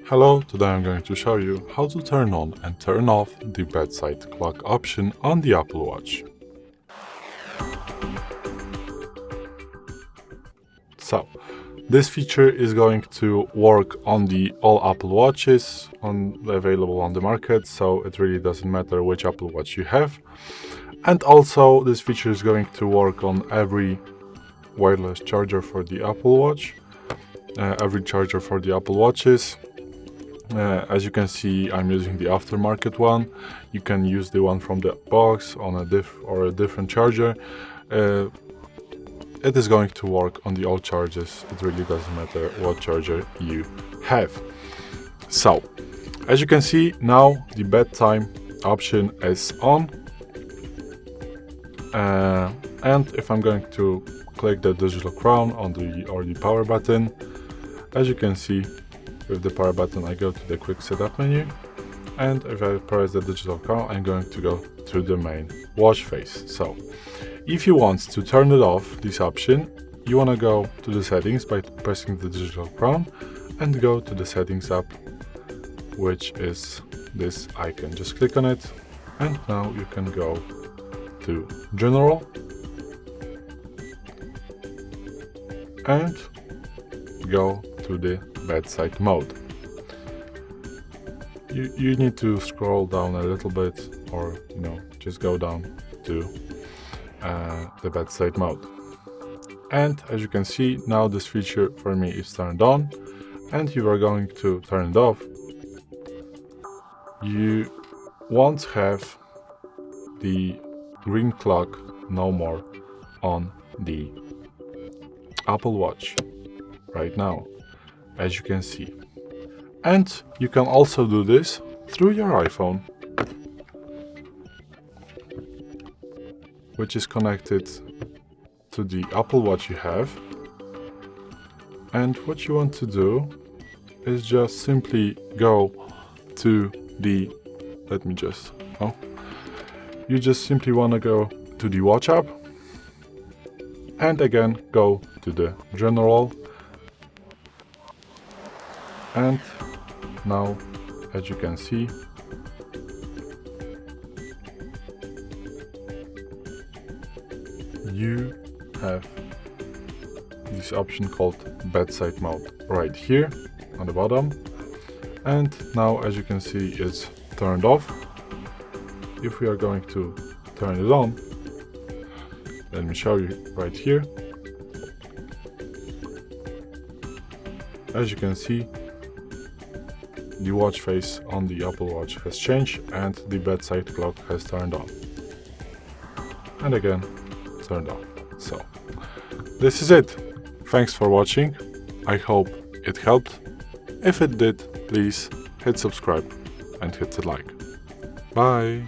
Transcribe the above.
Hello, today I'm going to show you how to turn on and turn off the bedside clock option on the Apple Watch. So, this feature is going to work on all Apple Watches available on the market, so it really doesn't matter which Apple Watch you have. And also, this feature is going to work on every wireless charger for the Apple Watch, every charger for the Apple Watches. As you can see, I'm using the aftermarket one. You can use the one from the box on a different charger. It is going to work on the all chargers. It really doesn't matter what charger you have. So, as you can see, now the bedtime option is on. And if I'm going to click the digital crown on the power button, as you can see, with the power button, I go to the quick setup menu, and if I press the digital crown, I'm going to go to the main watch face. So, if you want to turn it off, this option, you want to go to the settings by pressing the digital crown and go to the settings app, which is this icon. Just click on it, and now you can go to General and go to the bedside mode. You need to scroll down a little bit, or just go down to the bedside mode. And as you can see, now this feature for me is turned on, and you are going to turn it off. You won't have the green clock no more on the Apple Watch right now, as you can see. And you can also do this through your iPhone, which is connected to the Apple Watch you have. And what you want to do is just simply go to the, you just simply want to go to the watch app, and again go to the General. And now, as you can see, you have this option called bedside mode right here on the bottom. And now, as you can see, it's turned off. If we are going to turn it on, let me show you right here. As you can see, the watch face on the Apple Watch has changed and the bedside clock has turned on. And again, turned off. So, this is it. Thanks for watching. I hope it helped. If it did, please hit subscribe and hit the like. Bye!